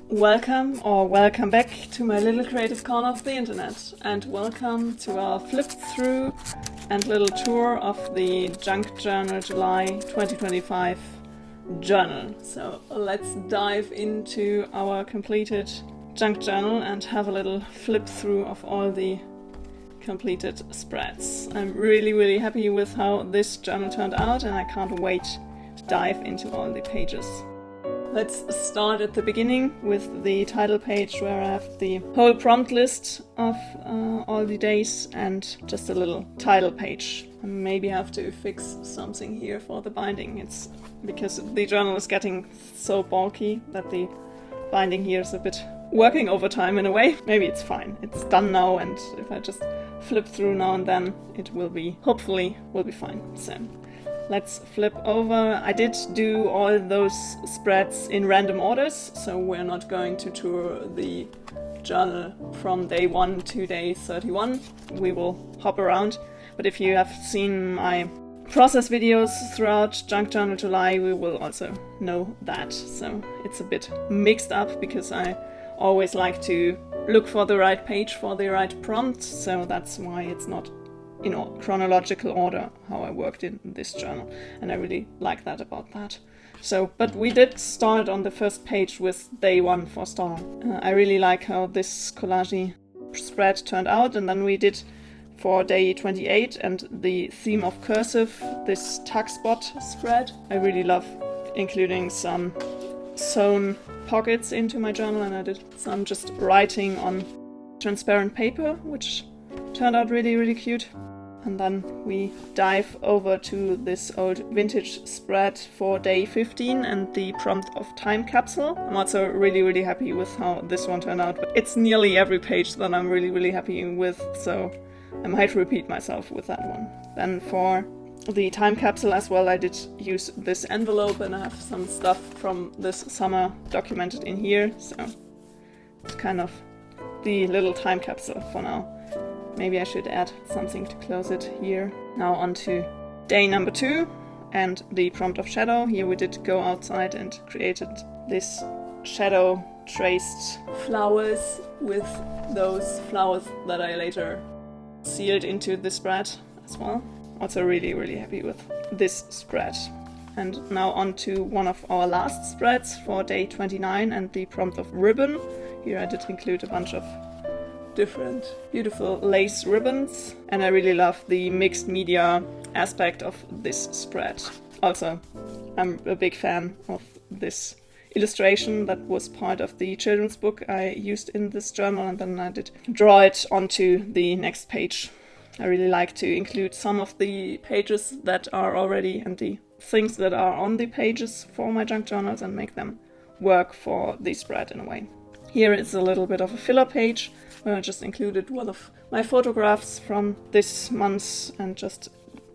Welcome back to my little creative corner of the internet, and welcome to our flip through and little tour of the Junk Journal July 2025 journal. So let's dive into our completed junk journal and have a little flip through of all the completed spreads. I'm really happy with how this journal turned out, and I can't wait to dive into all the pages. Let's start at the beginning with the title page, where I have the whole prompt list of all the days and just a little title page. Maybe I have to fix something here for the binding. It's because the journal is getting so bulky that the binding here is a bit working overtime in a way. Maybe it's fine. It's done now, and if I just flip through now and then, it will be, hopefully, will be fine. So let's flip over. I did do all those spreads in random orders, so we're not going to tour the journal from day 1 to day 31. We will hop around. But if you have seen my process videos throughout Junk Journal July, we will also know that. So it's a bit mixed up because I always like to look for the right page for the right prompt, so that's why it's not chronological order how I worked in this journal, and I really like that about that. So, but we did start on the first page with day 1 for star. I really like how this collage spread turned out, and then we did for day 28 and the theme of cursive, this tag spot spread. I really love including some sewn pockets into my journal, and I did some just writing on transparent paper, which turned out really cute. And then we dive over to this old vintage spread for day 15 and the prompt of time capsule. I'm also really happy with how this one turned out. It's nearly every page that I'm really happy with, so I might repeat myself with that one. Then for the time capsule as well, I did use this envelope, and I have some stuff from this summer documented in here, so it's kind of the little time capsule for now. Maybe I should add something to close it here. Now on to day number 2 and the prompt of shadow. Here we did go outside and created this shadow traced flowers with those flowers that I later sealed into the spread as well. Also really happy with this spread. And now on to one of our last spreads for day 29 and the prompt of ribbon. Here I did include a bunch of different beautiful lace ribbons, and I really love the mixed media aspect of this spread. Also, I'm a big fan of this illustration that was part of the children's book I used in this journal, and then I did draw it onto the next page. I really like to include some of the pages that are already and the things that are on the pages for my junk journals and make them work for the spread in a way. Here is a little bit of a filler page where I just included one of my photographs from this month and just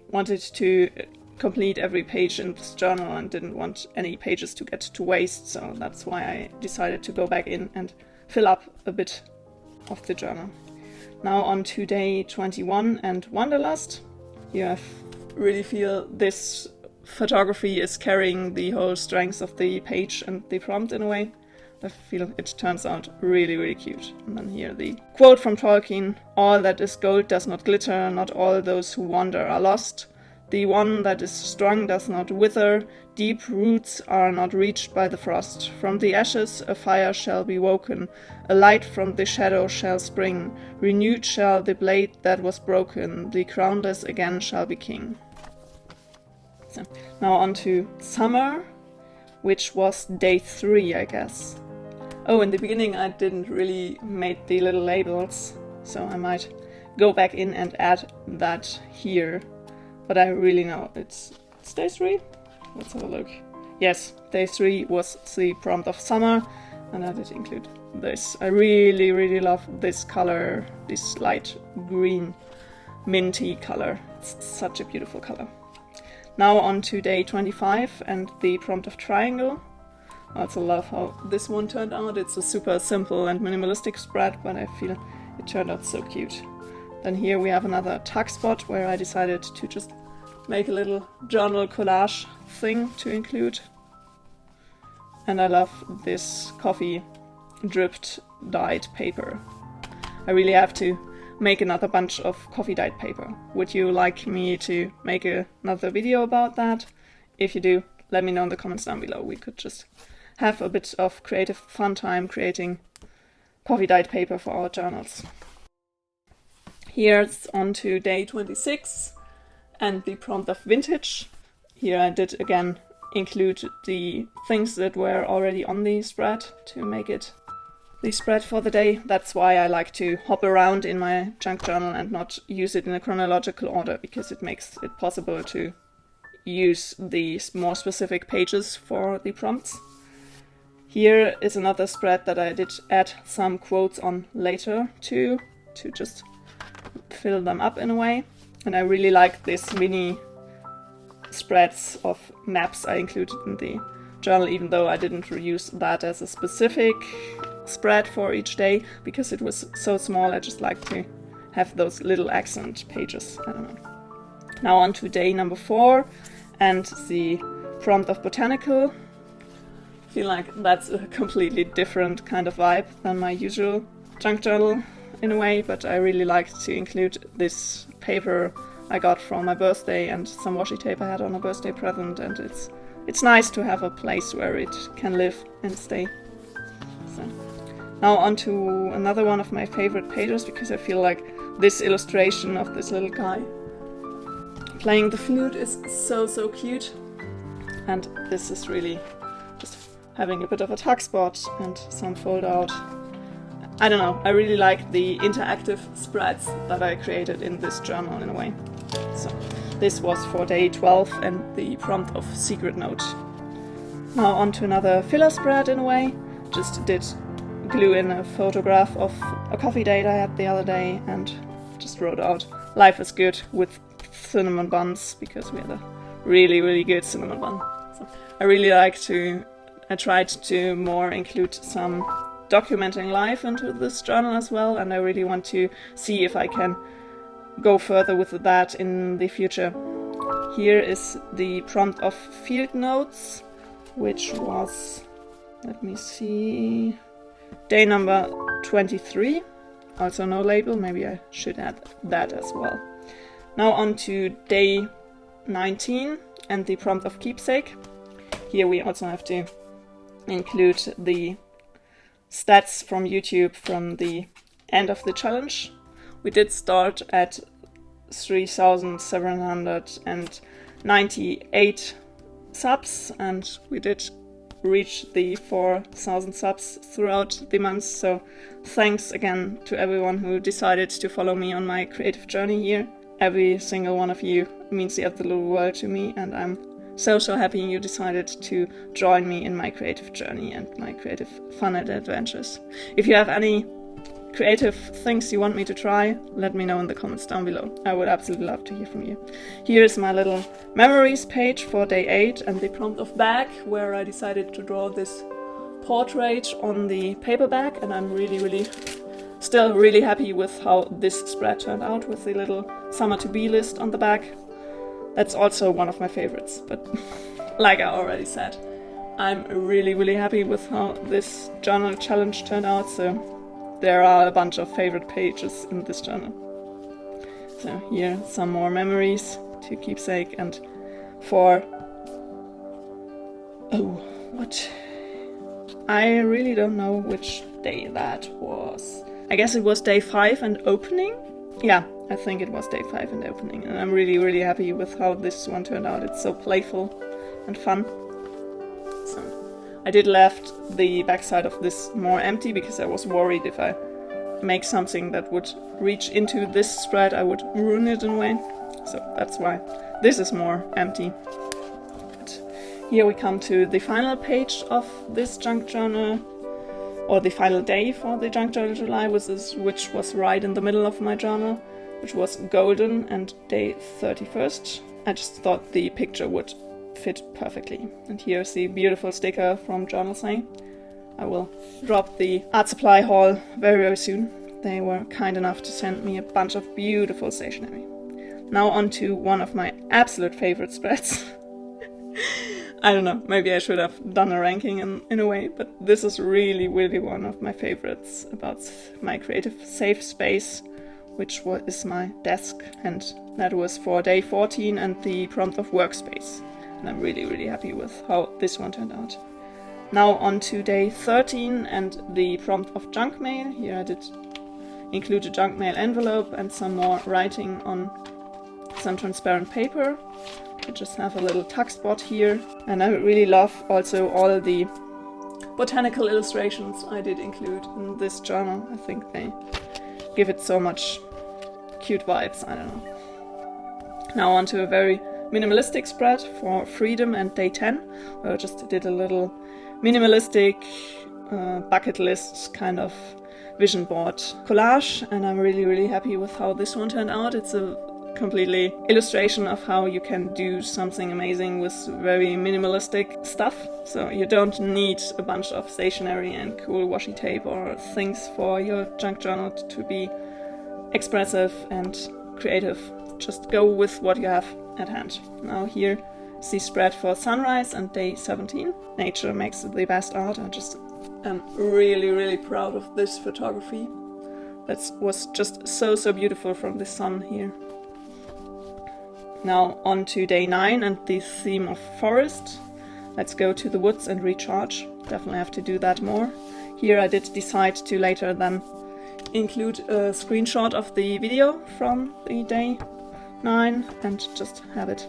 wanted to complete every page in this journal and didn't want any pages to get to waste, so that's why I decided to go back in and fill up a bit of the journal. Now on to day 21 and Wanderlust. Here I really feel this photography is carrying the whole strength of the page and the prompt in a way. I feel it turns out really cute. And then here the quote from Tolkien: "All that is gold does not glitter, not all those who wander are lost. The one that is strong does not wither, deep roots are not reached by the frost. From the ashes a fire shall be woken, a light from the shadow shall spring. Renewed shall the blade that was broken, the crownless again shall be king." So, now on to summer, which was day 3, I guess. Oh, in the beginning I didn't really make the little labels, so I might go back in and add that here. But I really know it's day 3? Let's have a look. Yes, day 3 was the prompt of summer, and I did include this. I really love this color, this light green minty color. It's such a beautiful color. Now on to day 25 and the prompt of triangle. I also love how this one turned out. It's a super simple and minimalistic spread, but I feel it turned out so cute. Then here we have another tuck spot where I decided to just make a little journal collage thing to include. And I love this coffee dripped dyed paper. I really have to make another bunch of coffee dyed paper. Would you like me to make another video about that? If you do, let me know in the comments down below. We could just have a bit of creative fun time creating coffee dyed paper for our journals. Here's on to day 26 and the prompt of vintage. Here I did again include the things that were already on the spread to make it the spread for the day. That's why I like to hop around in my junk journal and not use it in a chronological order, because it makes it possible to use the more specific pages for the prompts. Here is another spread that I did add some quotes on later to just fill them up in a way. And I really like this mini spreads of maps I included in the journal, even though I didn't use that as a specific spread for each day, because it was so small. I just like to have those little accent pages. I don't know. Now on to day number 4 and the prompt of Botanical. I feel like that's a completely different kind of vibe than my usual junk journal in a way, but I really like to include this paper I got from my birthday and some washi tape I had on a birthday present, and it's nice to have a place where it can live and stay. So now on to another one of my favorite pages, because I feel like this illustration of this little guy playing the flute is so cute, and this is really just having a bit of a tuck spot and some fold out. I don't know, I really like the interactive spreads that I created in this journal in a way. So this was for day 12 and the prompt of secret note. Now on to another filler spread in a way. Just did glue in a photograph of a coffee date I had the other day and just wrote out "Life is good" with cinnamon buns, because we had a really good cinnamon bun. So I tried to more include some documenting life into this journal as well, and I really want to see if I can go further with that in the future. Here is the prompt of field notes, which was, let me see, day number 23. Also no label, maybe I should add that as well. Now on to day 19 and the prompt of keepsake. Here we also have to include the stats from YouTube from the end of the challenge. We did start at 3,798 subs, and we did reach the 4,000 subs throughout the month. So thanks again to everyone who decided to follow me on my creative journey here. Every single one of you means the absolute world to me, and I'm so happy you decided to join me in my creative journey and my creative fun and adventures. If you have any creative things you want me to try, let me know in the comments down below. I would absolutely love to hear from you. Here is my little memories page for day 8 and the prompt of bag, where I decided to draw this portrait on the paper bag, and I'm still really happy with how this spread turned out with the little summer to be list on the back. That's also one of my favorites, but like I already said, I'm really happy with how this journal challenge turned out, so there are a bunch of favorite pages in this journal. So here some more memories to keepsake, and I really don't know which day that was. I guess it was day 5 and opening? Yeah, I think it was day 5 and opening, and I'm really happy with how this one turned out. It's so playful and fun. So I did left the backside of this more empty, because I was worried if I make something that would reach into this spread, I would ruin it in a way. So that's why this is more empty. But here we come to the final page of this junk journal, or the final day for the junk journal July, which was right in the middle of my journal, which was golden and day 31st. I just thought the picture would fit perfectly. And here's the beautiful sticker from Journal Say. I will drop the art supply haul very soon. They were kind enough to send me a bunch of beautiful stationery. Now on to one of my absolute favorite spreads. I don't know, maybe I should have done a ranking in a way, but this is really, really one of my favorites about my creative safe space, which is my desk, and that was for day 14 and the prompt of workspace. And I'm really, really happy with how this one turned out. Now on to day 13 and the prompt of junk mail. Here I did include a junk mail envelope and some more writing on some transparent paper. I just have a little tuck spot here, and I really love also all the botanical illustrations I did include in this journal. I think they give it so much cute vibes, I don't know. Now on to a very minimalistic spread for freedom and day 10, where I just did a little minimalistic bucket list kind of vision board collage, and I'm really, really happy with how this one turned out. It's a completely illustration of how you can do something amazing with very minimalistic stuff. So you don't need a bunch of stationery and cool washi tape or things for your junk journal to be expressive and creative. Just go with what you have at hand. Now here is the spread for sunrise and day 17. Nature makes the best art. I just am really, really proud of this photography. That was just so beautiful from the sun here. Now on to day 9 and the theme of forest. Let's go to the woods and recharge. Definitely have to do that more. Here I did decide to later then include a screenshot of the video from the day 9 and just have it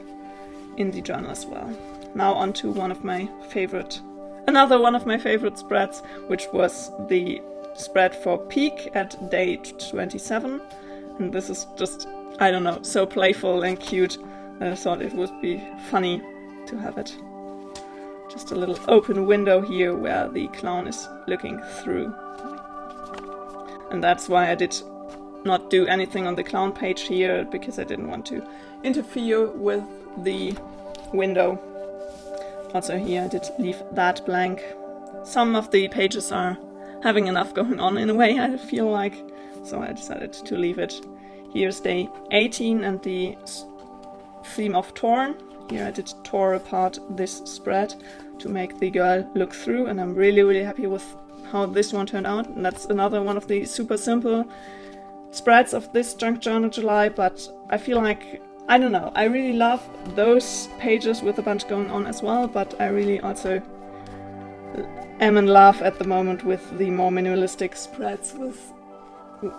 in the journal as well. Now on to another one of my favorite spreads, which was the spread for peak at day 27. And this is just, I don't know, so playful and cute that I thought it would be funny to have it. Just a little open window here where the clown is looking through. And that's why I did not do anything on the clown page here, because I didn't want to interfere with the window. Also here I did leave that blank. Some of the pages are having enough going on in a way, I feel like, so I decided to leave it. Here's day 18 and the theme of torn. Here I did tore apart this spread to make the girl look through, and I'm really, really happy with how this one turned out. And that's another one of the super simple spreads of this Junk Journal July, but I feel like, I don't know, I really love those pages with a bunch going on as well, but I really also am in love at the moment with the more minimalistic spreads with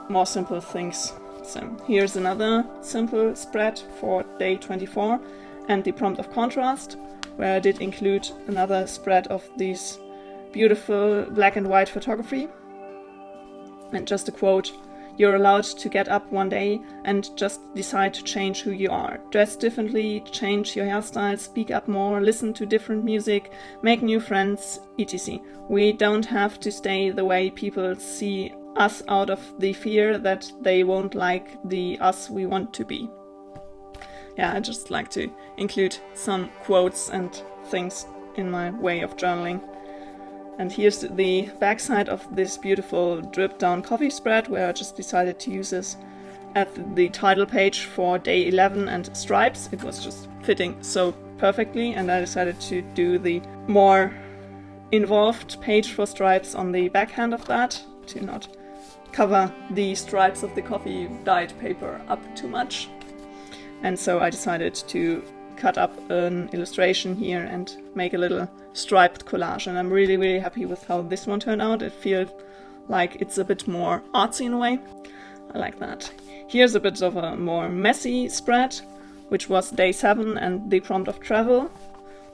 more simple things. So here's another simple spread for day 24 and the prompt of contrast, where I did include another spread of these beautiful black and white photography. And just a quote: "You're allowed to get up one day and just decide to change who you are. Dress differently, change your hairstyle, speak up more, listen to different music, make new friends, etc. We don't have to stay the way people see us out of the fear that they won't like the us we want to be." Yeah, I just like to include some quotes and things in my way of journaling. And here's the backside of this beautiful drip down coffee spread, where I just decided to use this at the title page for day 11 and stripes. It was just fitting so perfectly, and I decided to do the more involved page for stripes on the backhand of that, to not cover the stripes of the coffee dyed paper up too much. And so I decided to cut up an illustration here and make a little striped collage, and I'm really, really happy with how this one turned out. It feels like it's a bit more artsy in a way. I like that. Here's a bit of a more messy spread, which was day 7 and the prompt of travel,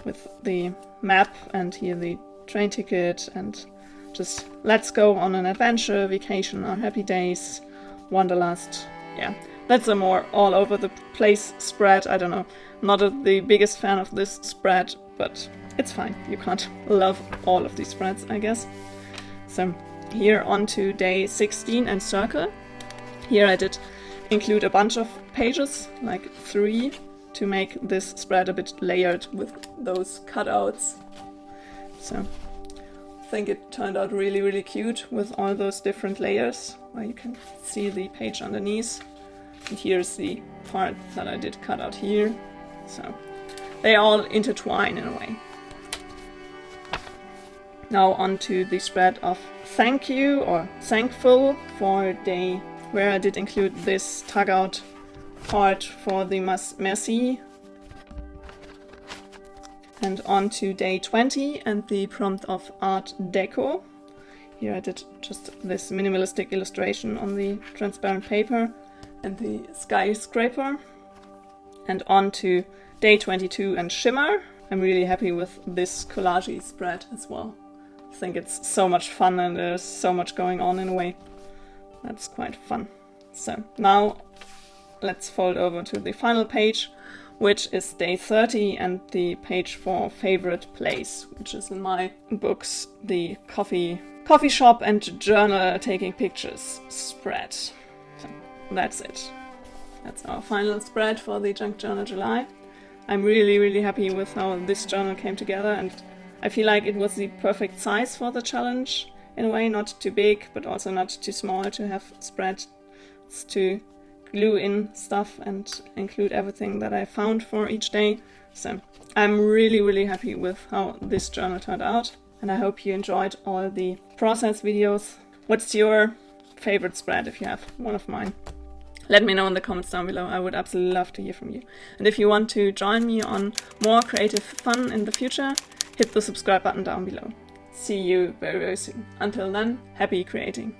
with the map and here the train ticket, and just let's go on an adventure, vacation, or happy days, wanderlust. Yeah, that's a more all over the place spread. I don't know, not the biggest fan of this spread, but it's fine. You can't love all of these spreads, I guess. So here on to day 16 and circle. Here I did include a bunch of pages, like 3, to make this spread a bit layered with those cutouts. So I think it turned out really, really cute with all those different layers, where you can see the page underneath. And here's the part that I did cut out here. So they all intertwine in a way. Now on to the spread of thank you or thankful for day, where I did include this tug out part for the merci. And on to day 20 and the prompt of Art Deco. Here I did just this minimalistic illustration on the transparent paper and the skyscraper. And on to day 22 and Shimmer. I'm really happy with this collage spread as well. I think it's so much fun and there's so much going on in a way. That's quite fun. So now let's fold over to the final page, which is day 30 and the page for favorite place, which is in my books, the coffee shop and journal taking pictures spread. So that's it. That's our final spread for the Junk Journal July. I'm really happy with how this journal came together, and I feel like it was the perfect size for the challenge in a way, not too big but also not too small to have spreads to glue in stuff and include everything that I found for each day. So I'm really happy with how this journal turned out, and I hope you enjoyed all the process videos. What's your favorite spread if you have one of mine? Let me know in the comments down below. I would absolutely love to hear from you. And if you want to join me on more creative fun in the future, hit the subscribe button down below. See you very soon. Until then, happy creating.